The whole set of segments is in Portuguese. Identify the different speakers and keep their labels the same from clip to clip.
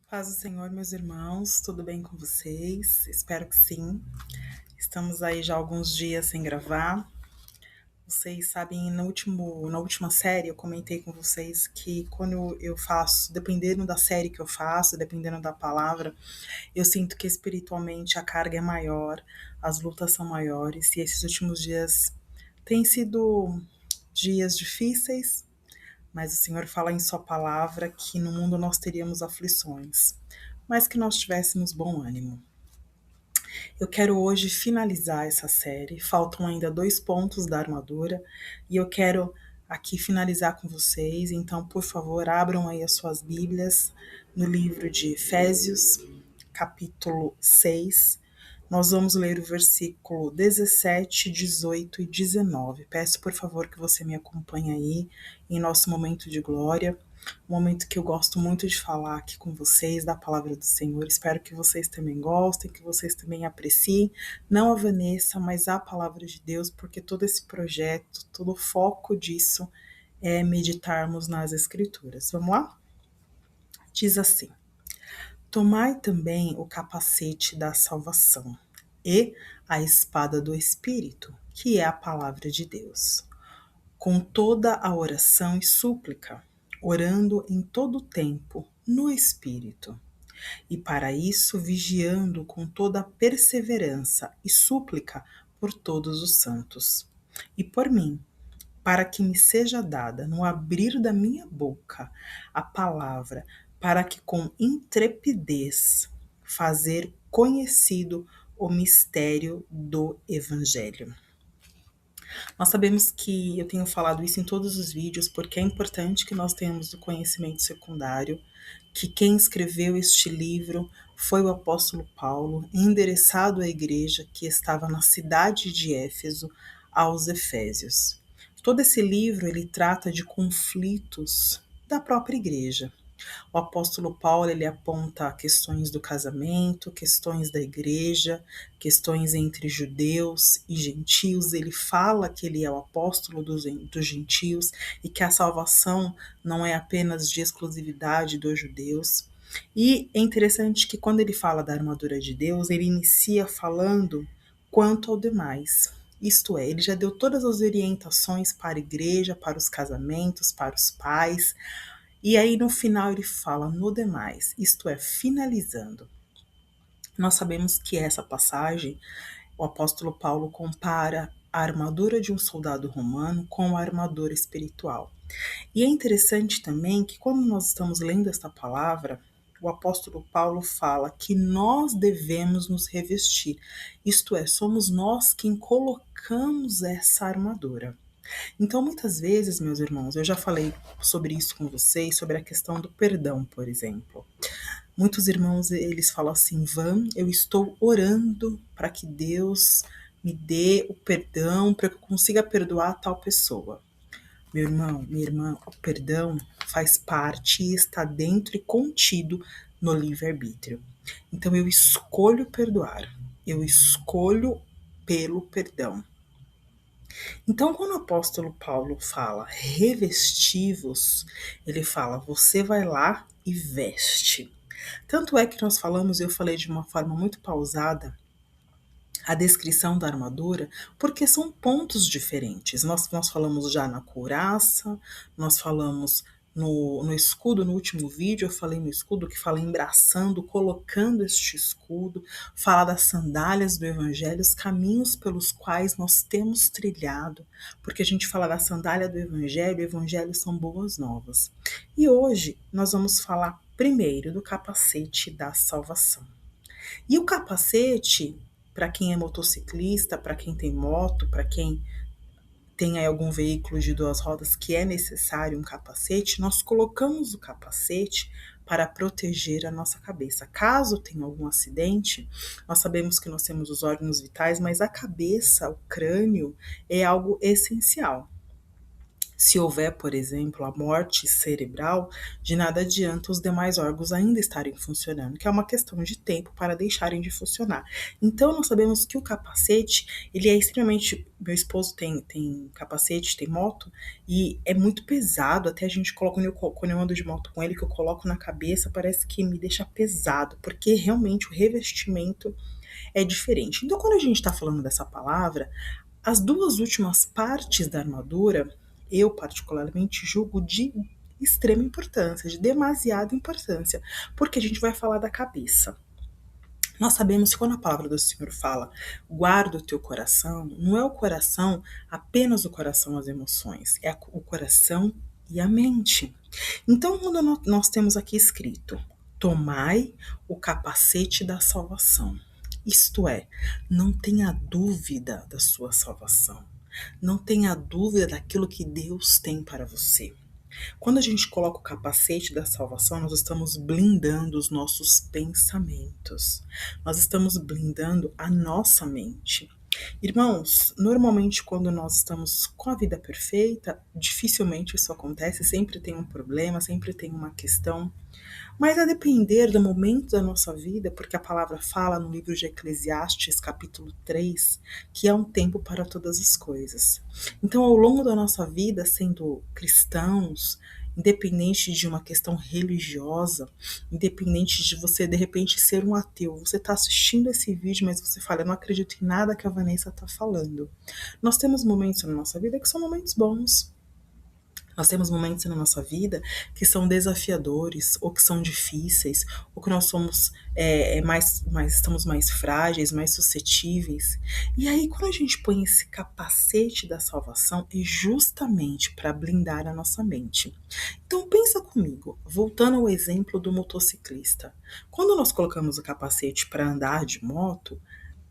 Speaker 1: Paz do Senhor, meus irmãos, tudo bem com vocês? Espero que sim. Estamos aí já há alguns dias sem gravar. Vocês sabem, na última série eu comentei com vocês que quando eu faço, dependendo da série que eu faço, dependendo da palavra, eu sinto que espiritualmente a carga é maior, as lutas são maiores, e esses últimos dias têm sido dias difíceis, mas o Senhor fala em Sua palavra que no mundo nós teríamos aflições, mas que nós tivéssemos bom ânimo. Eu quero hoje finalizar essa série, faltam ainda 2 pontos da armadura, e eu quero aqui finalizar com vocês, então, por favor, abram aí as suas Bíblias no livro de Efésios, capítulo 6. Nós vamos ler o versículo 17, 18 e 19. Peço, por favor, que você me acompanhe aí em nosso momento de glória, um momento que eu gosto muito de falar aqui com vocês, da palavra do Senhor. Espero que vocês também gostem, que vocês também apreciem, não a Vanessa, mas a palavra de Deus, porque todo esse projeto, todo o foco disso é meditarmos nas Escrituras. Vamos lá? Diz assim: Tomai também o capacete da salvação e a espada do Espírito, que é a palavra de Deus, com toda a oração e súplica, orando em todo o tempo no Espírito, e para isso vigiando com toda a perseverança e súplica por todos os santos, e por mim, para que me seja dada no abrir da minha boca a palavra, para que com intrepidez fazer conhecido o mistério do Evangelho. Nós sabemos que eu tenho falado isso em todos os vídeos, porque é importante que nós tenhamos o conhecimento secundário, que quem escreveu este livro foi o apóstolo Paulo, endereçado à igreja que estava na cidade de Éfeso, aos Efésios. Todo esse livro ele trata de conflitos da própria igreja. O apóstolo Paulo ele aponta questões do casamento, questões da igreja, questões entre judeus e gentios. Ele fala que ele é o apóstolo dos gentios e que a salvação não é apenas de exclusividade dos judeus. E é interessante que quando ele fala da armadura de Deus, ele inicia falando quanto ao demais. Isto é, ele já deu todas as orientações para a igreja, para os casamentos, para os pais, e aí no final ele fala no demais, isto é, finalizando. Nós sabemos que essa passagem, o apóstolo Paulo compara a armadura de um soldado romano com a armadura espiritual. E é interessante também que quando nós estamos lendo esta palavra, o apóstolo Paulo fala que nós devemos nos revestir, isto é, somos nós quem colocamos essa armadura. Então, muitas vezes, meus irmãos, eu já falei sobre isso com vocês, sobre a questão do perdão, por exemplo. Muitos irmãos, eles falam assim: Van, eu estou orando para que Deus me dê o perdão, para que eu consiga perdoar tal pessoa. Meu irmão, minha irmã, o perdão faz parte e está dentro e contido no livre-arbítrio. Então, eu escolho perdoar, eu escolho pelo perdão. Então, quando o apóstolo Paulo fala revestivos, ele fala, você vai lá e veste. Tanto é que nós falamos, eu falei de uma forma muito pausada, a descrição da armadura, porque são pontos diferentes. Nós falamos já na couraça, nós falamos no escudo, no último vídeo eu falei no escudo, que fala embraçando, colocando este escudo, fala das sandálias do evangelho, os caminhos pelos quais nós temos trilhado, porque a gente fala da sandália do evangelho, o evangelho são boas novas. E hoje nós vamos falar primeiro do capacete da salvação. E o capacete, para quem é motociclista, para quem tem moto, para quem tem aí algum veículo de 2 rodas que é necessário um capacete, nós colocamos o capacete para proteger a nossa cabeça. Caso tenha algum acidente, nós sabemos que nós temos os órgãos vitais, mas a cabeça, o crânio, é algo essencial. Se houver, por exemplo, a morte cerebral, de nada adianta os demais órgãos ainda estarem funcionando, que é uma questão de tempo para deixarem de funcionar. Então, nós sabemos que o capacete, ele é extremamente... Meu esposo tem capacete, tem moto, e é muito pesado, até a gente coloca, quando eu ando de moto com ele, que eu coloco na cabeça, parece que me deixa pesado, porque realmente o revestimento é diferente. Então, quando a gente está falando dessa palavra, as duas últimas partes da armadura, eu particularmente julgo de extrema importância, de demasiada importância, porque a gente vai falar da cabeça. Nós sabemos que quando a palavra do Senhor fala, guarda o teu coração, não é o coração, apenas o coração, as emoções, é o coração e a mente. Então, quando nós temos aqui escrito, tomai o capacete da salvação, isto é, não tenha dúvida da sua salvação, não tenha dúvida daquilo que Deus tem para você. Quando a gente coloca o capacete da salvação, nós estamos blindando os nossos pensamentos, nós estamos blindando a nossa mente. Irmãos, normalmente quando nós estamos com a vida perfeita, dificilmente isso acontece, sempre tem um problema, sempre tem uma questão. Mas a depender do momento da nossa vida, porque a palavra fala no livro de Eclesiastes, capítulo 3, que há um tempo para todas as coisas. Então, ao longo da nossa vida, sendo cristãos, independente de uma questão religiosa, independente de você de repente ser um ateu, você está assistindo esse vídeo, mas você fala, eu não acredito em nada que a Vanessa está falando. Nós temos momentos na nossa vida que são momentos bons. Nós temos momentos na nossa vida que são desafiadores, ou que são difíceis, ou que nós somos estamos mais frágeis, mais suscetíveis. E aí, quando a gente põe esse capacete da salvação, é justamente para blindar a nossa mente. Então pensa comigo, voltando ao exemplo do motociclista. Quando nós colocamos o capacete para andar de moto,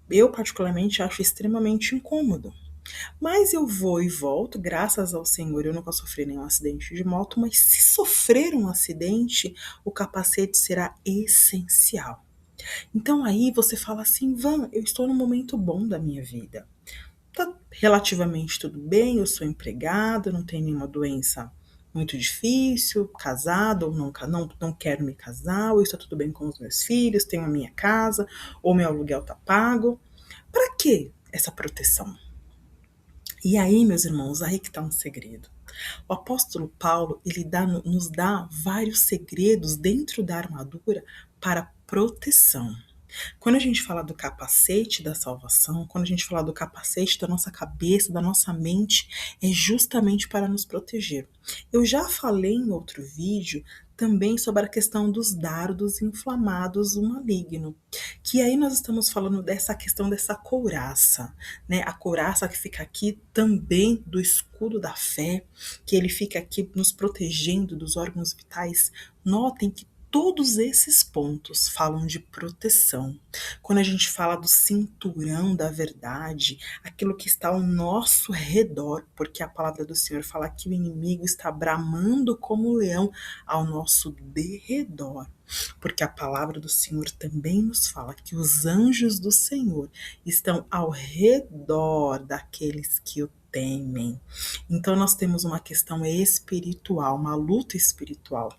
Speaker 1: eu particularmente acho extremamente incômodo. Mas eu vou e volto, graças ao Senhor, eu nunca sofri nenhum acidente de moto, mas se sofrer um acidente, o capacete será essencial. Então aí você fala assim, Van, eu estou num momento bom da minha vida. Tá relativamente tudo bem, eu sou empregado, não tenho nenhuma doença muito difícil, casado ou não quero me casar, ou está tudo bem com os meus filhos, tenho a minha casa, ou meu aluguel tá pago. Para que essa proteção? E aí, meus irmãos, aí que está um segredo. O apóstolo Paulo, ele nos dá vários segredos dentro da armadura para proteção. Quando a gente fala do capacete da salvação, quando a gente fala do capacete da nossa cabeça, da nossa mente, é justamente para nos proteger. Eu já falei em outro vídeo também sobre a questão dos dardos inflamados do maligno, que aí nós estamos falando dessa questão dessa couraça, né? A couraça que fica aqui também do escudo da fé, que ele fica aqui nos protegendo dos órgãos vitais. Notem que todos esses pontos falam de proteção. Quando a gente fala do cinturão da verdade, aquilo que está ao nosso redor, porque a palavra do Senhor fala que o inimigo está bramando como um leão ao nosso derredor. Porque a palavra do Senhor também nos fala que os anjos do Senhor estão ao redor daqueles que o temem. Então nós temos uma questão espiritual, uma luta espiritual.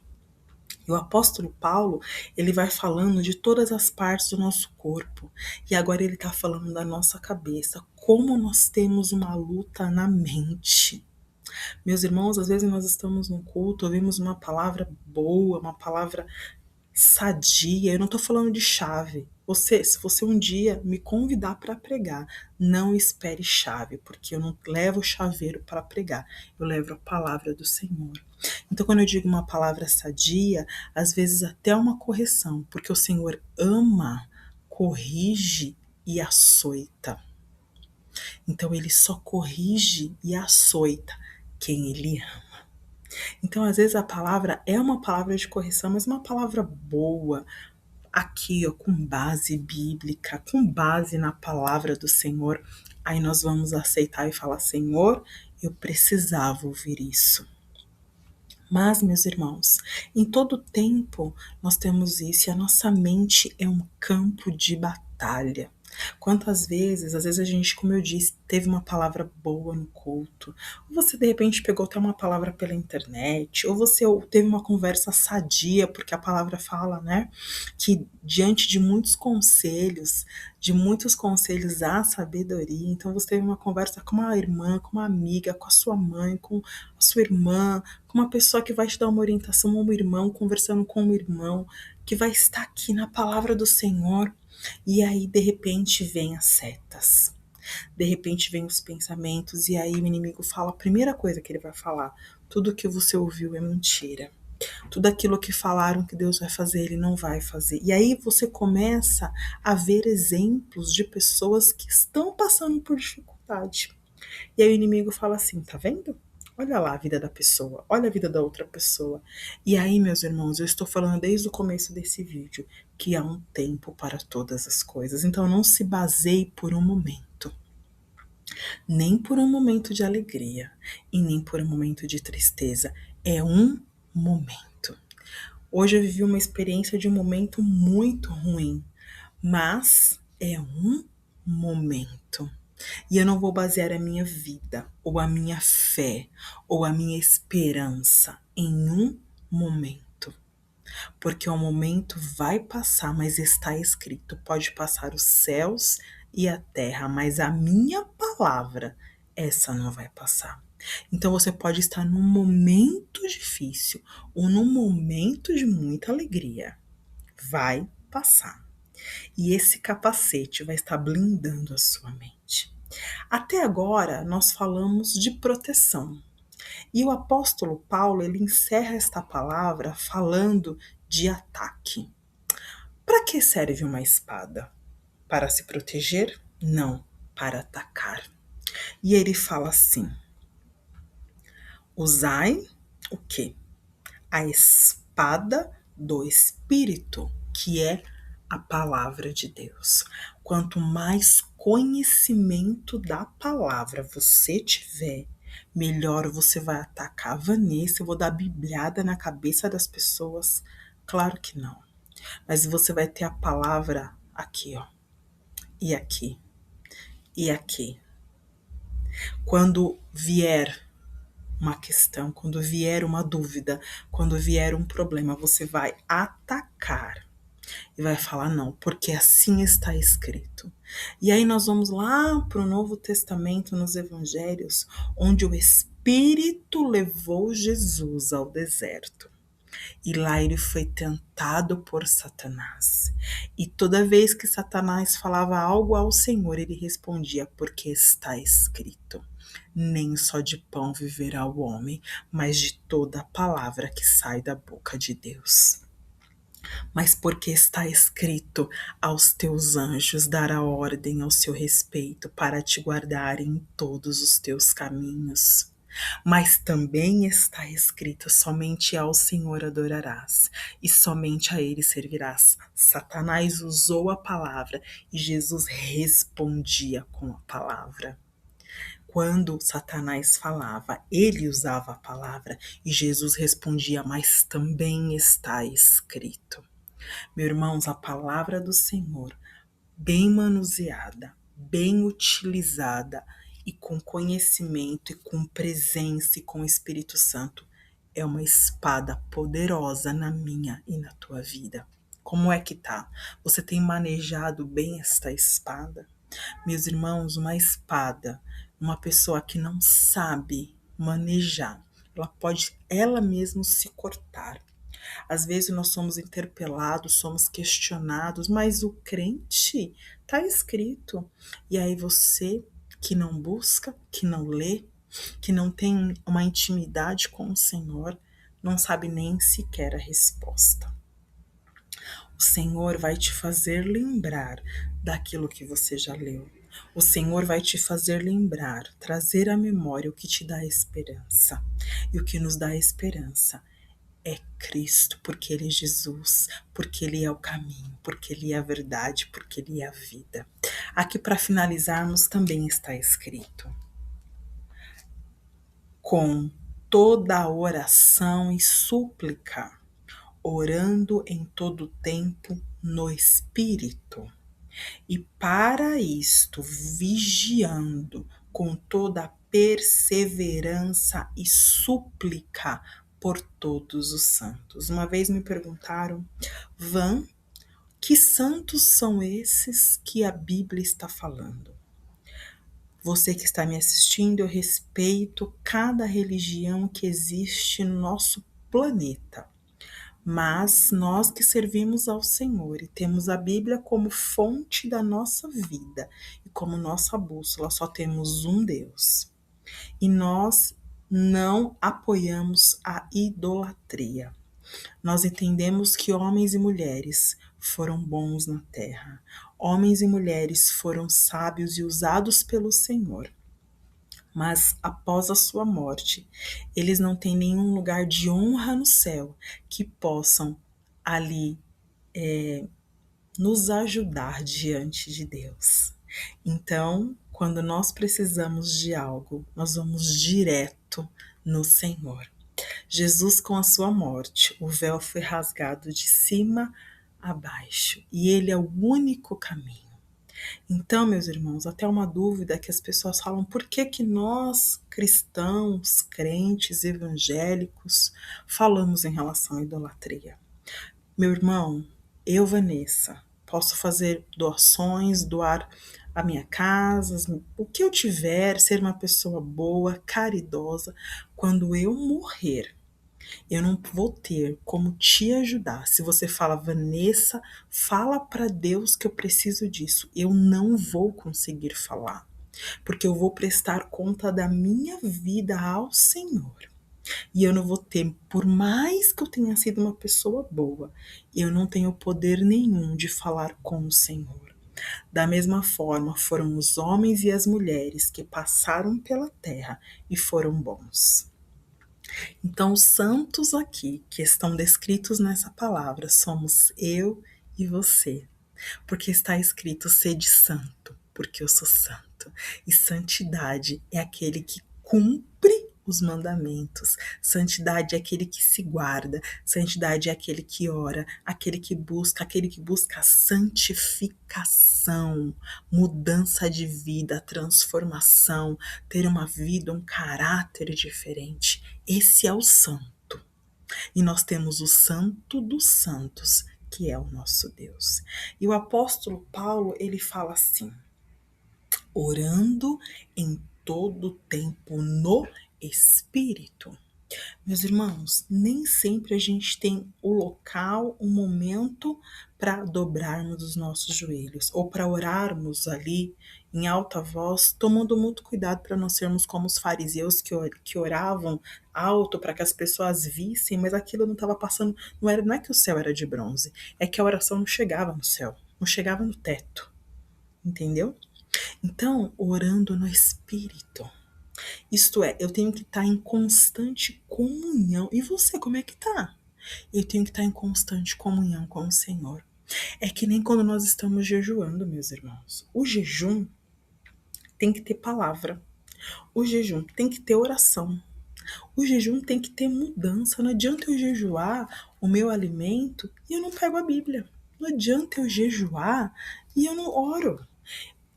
Speaker 1: E o apóstolo Paulo, ele vai falando de todas as partes do nosso corpo. E agora ele está falando da nossa cabeça. Como nós temos uma luta na mente. Meus irmãos, às vezes nós estamos num culto, ouvimos uma palavra boa, uma palavra sadia. Eu não estou falando de chave. Se você um dia me convidar para pregar, não espere chave, porque eu não levo chaveiro para pregar, eu levo a palavra do Senhor. Então, quando eu digo uma palavra sadia, às vezes até uma correção, porque o Senhor ama, corrige e açoita. Então, ele só corrige e açoita quem ele ama. Então, às vezes a palavra é uma palavra de correção, mas uma palavra boa, aqui, ó, com base bíblica, com base na palavra do Senhor, aí nós vamos aceitar e falar, Senhor, eu precisava ouvir isso. Mas, meus irmãos, em todo tempo nós temos isso, e a nossa mente é um campo de batalha. Quantas vezes, às vezes a gente, como eu disse, teve uma palavra boa no culto, ou você de repente pegou até uma palavra pela internet, ou você teve uma conversa sadia, porque a palavra fala, né, que diante de muitos conselhos há sabedoria. Então você teve uma conversa com uma irmã, com uma amiga, com a sua mãe, com a sua irmã, com uma pessoa que vai te dar uma orientação, um irmão, conversando com um irmão, que vai estar aqui na palavra do Senhor. E aí, de repente, vem as setas. De repente, vem os pensamentos. E aí, o inimigo fala a primeira coisa que ele vai falar: tudo que você ouviu é mentira. Tudo aquilo que falaram que Deus vai fazer, ele não vai fazer. E aí você começa a ver exemplos de pessoas que estão passando por dificuldade. E aí o inimigo fala assim: tá vendo? Olha lá a vida da pessoa, olha a vida da outra pessoa. E aí, meus irmãos, eu estou falando desde o começo desse vídeo que há um tempo para todas as coisas. Então não se baseie por um momento, nem por um momento de alegria e nem por um momento de tristeza. É um momento. Hoje eu vivi uma experiência de um momento muito ruim, mas é um momento. E eu não vou basear a minha vida, ou a minha fé, ou a minha esperança em um momento. Porque o momento vai passar, mas está escrito: pode passar os céus e a terra, mas a minha palavra, essa não vai passar. Então você pode estar num momento difícil ou num momento de muita alegria. Vai passar. E esse capacete vai estar blindando a sua mente. Até agora nós falamos de proteção. E o apóstolo Paulo, ele encerra esta palavra falando de ataque. Para que serve uma espada? Para se proteger? Não, para atacar. E ele fala assim: usai o quê? A espada do Espírito, que é a palavra de Deus. Quanto mais conhecimento da palavra você tiver, melhor você vai atacar. Vanessa, eu vou dar bibliada na cabeça das pessoas? Claro que não. Mas você vai ter a palavra aqui, ó. E aqui. E aqui. Quando vier uma questão, quando vier uma dúvida, quando vier um problema, você vai atacar e vai falar não, porque assim está escrito. E aí nós vamos lá para o Novo Testamento, nos Evangelhos, onde o Espírito levou Jesus ao deserto. E lá ele foi tentado por Satanás. E toda vez que Satanás falava algo ao Senhor, ele respondia: porque está escrito. Nem só de pão viverá o homem, mas de toda a palavra que sai da boca de Deus. Mas porque está escrito: aos teus anjos dará ordem ao seu respeito para te guardar em todos os teus caminhos. Mas também está escrito: somente ao Senhor adorarás e somente a Ele servirás. Satanás usou a palavra e Jesus respondia com a palavra. Quando Satanás falava, ele usava a palavra e Jesus respondia: mas também está escrito. Meus irmãos, a palavra do Senhor, bem manuseada, bem utilizada e com conhecimento e com presença e com o Espírito Santo, é uma espada poderosa na minha e na tua vida. Como é que tá? Você tem manejado bem esta espada? Meus irmãos, uma espada, uma pessoa que não sabe manejar, ela pode ela mesma se cortar. Às vezes nós somos interpelados, somos questionados, mas o crente está escrito. E aí você que não busca, que não lê, que não tem uma intimidade com o Senhor, não sabe nem sequer a resposta. O Senhor vai te fazer lembrar daquilo que você já leu. O Senhor vai te fazer lembrar, trazer à memória o que te dá esperança. E o que nos dá esperança é Cristo, porque Ele é Jesus, porque Ele é o caminho, porque Ele é a verdade, porque Ele é a vida. Aqui para finalizarmos também está escrito: com toda oração e súplica, orando em todo tempo no Espírito. E para isto, vigiando com toda a perseverança e súplica por todos os santos. Uma vez me perguntaram, Van, que santos são esses que a Bíblia está falando? Você que está me assistindo, eu respeito cada religião que existe no nosso planeta. Mas nós que servimos ao Senhor e temos a Bíblia como fonte da nossa vida e como nossa bússola, só temos um Deus. E nós não apoiamos a idolatria. Nós entendemos que homens e mulheres foram bons na terra. Homens e mulheres foram sábios e usados pelo Senhor. Mas após a sua morte, eles não têm nenhum lugar de honra no céu que possam ali nos ajudar diante de Deus. Então, quando nós precisamos de algo, nós vamos direto no Senhor. Jesus, com a sua morte, o véu foi rasgado de cima a baixo e ele é o único caminho. Então, meus irmãos, até uma dúvida que as pessoas falam, por que que nós, cristãos, crentes, evangélicos, falamos em relação à idolatria? Meu irmão, eu, Vanessa, posso fazer doações, doar a minha casa, o que eu tiver, ser uma pessoa boa, caridosa. Quando eu morrer, eu não vou ter como te ajudar. Se você fala, Vanessa, fala para Deus que eu preciso disso. Eu não vou conseguir falar, porque eu vou prestar conta da minha vida ao Senhor. E eu não vou ter, por mais que eu tenha sido uma pessoa boa, eu não tenho poder nenhum de falar com o Senhor. Da mesma forma, foram os homens e as mulheres que passaram pela terra e foram bons. Então, os santos aqui que estão descritos nessa palavra somos eu e você, porque está escrito sede santo, porque eu sou santo. E santidade é aquele que cumpre os mandamentos. Santidade é aquele que se guarda. Santidade é aquele que busca a santificação, mudança de vida, transformação, ter uma vida, um caráter diferente. Esse é o santo. E nós temos o santo dos santos, que é o nosso Deus. E o apóstolo Paulo, ele fala assim: orando em todo tempo no Espírito. Meus irmãos, nem sempre a gente tem o local, o momento para dobrarmos os nossos joelhos ou para orarmos ali em alta voz, tomando muito cuidado para não sermos como os fariseus que oravam alto para que as pessoas vissem, mas aquilo não estava passando, não é que o céu era de bronze, é que a oração não chegava no céu, não chegava no teto, entendeu? Então, orando no Espírito. Isto é, eu tenho que estar em constante comunhão. E você, como é que tá? Eu tenho que estar em constante comunhão com o Senhor. É que nem quando nós estamos jejuando, meus irmãos. O jejum tem que ter palavra. O jejum tem que ter oração. O jejum tem que ter mudança. Não adianta eu jejuar o meu alimento e eu não pego a Bíblia. Não adianta eu jejuar e eu não oro.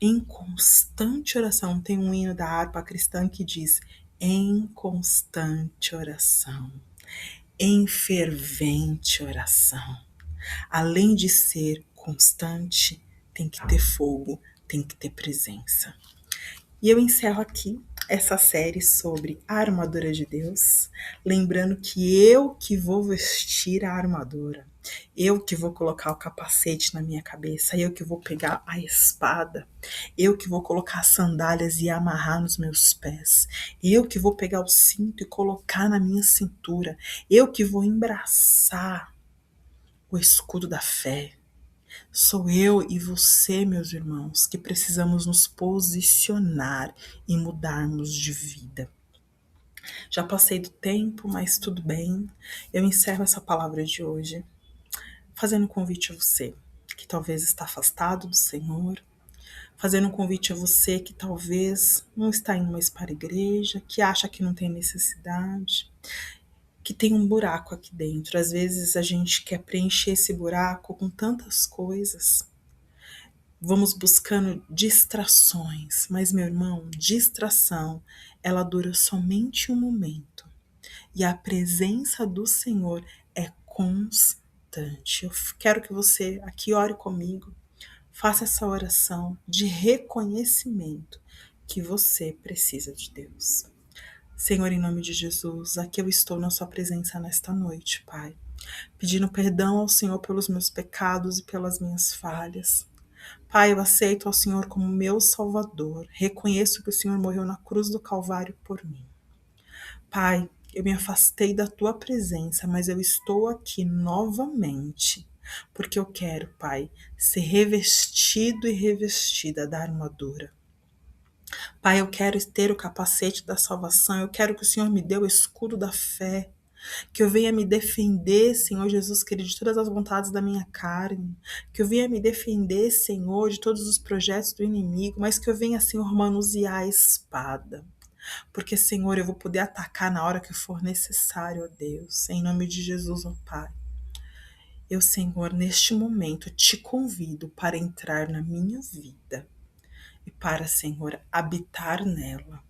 Speaker 1: Em constante oração. Tem um hino da harpa cristã que diz: em constante oração, em fervente oração. Além de ser constante, tem que ter fogo, tem que ter presença. E eu encerro aqui essa série sobre a armadura de Deus, lembrando que eu que vou vestir a armadura, eu que vou colocar o capacete na minha cabeça, eu que vou pegar a espada, eu que vou colocar as sandálias e amarrar nos meus pés, eu que vou pegar o cinto e colocar na minha cintura, eu que vou embraçar o escudo da fé. Sou eu e você, meus irmãos, que precisamos nos posicionar e mudarmos de vida. Já passei do tempo, mas tudo bem. Eu encerro essa palavra de hoje fazendo um convite a você que talvez está afastado do Senhor, fazendo um convite a você que talvez não está indo mais para a igreja, que acha que não tem necessidade, que tem um buraco aqui dentro. Às vezes a gente quer preencher esse buraco com tantas coisas. Vamos buscando distrações, mas meu irmão, distração, ela dura somente um momento. E a presença do Senhor é constante. Eu quero que você aqui ore comigo, faça essa oração de reconhecimento que você precisa de Deus. Senhor, em nome de Jesus, aqui eu estou na sua presença nesta noite, Pai, pedindo perdão ao Senhor pelos meus pecados e pelas minhas falhas. Pai, eu aceito ao Senhor como meu Salvador. Reconheço que o Senhor morreu na cruz do Calvário por mim. Pai, eu me afastei da tua presença, mas eu estou aqui novamente, porque eu quero, Pai, ser revestido e revestida da armadura. Pai, eu quero ter o capacete da salvação, eu quero que o Senhor me dê o escudo da fé, que eu venha me defender, Senhor Jesus querido, de todas as vontades da minha carne, que eu venha me defender, Senhor, de todos os projetos do inimigo, mas que eu venha, Senhor, manusear a espada. Porque, Senhor, eu vou poder atacar na hora que for necessário, ó Deus, em nome de Jesus, ó Pai. Eu, Senhor, neste momento te convido para entrar na minha vida e para, Senhor, habitar nela,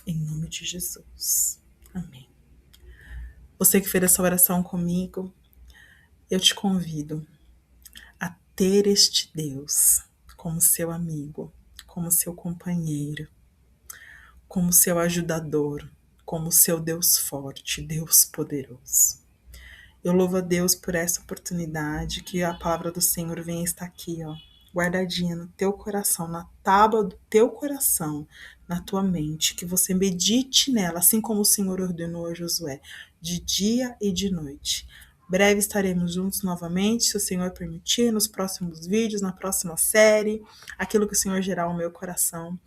Speaker 1: em nome de Jesus. Amém. Você que fez essa oração comigo, eu te convido a ter este Deus como seu amigo, como seu companheiro, como seu ajudador, como seu Deus forte, Deus poderoso. Eu louvo a Deus por essa oportunidade, que a palavra do Senhor venha estar aqui, ó, guardadinha no teu coração, na tábua do teu coração, na tua mente, que você medite nela, assim como o Senhor ordenou a Josué, de dia e de noite. Breve estaremos juntos novamente, se o Senhor permitir, nos próximos vídeos, na próxima série, aquilo que o Senhor gerar ao meu coração.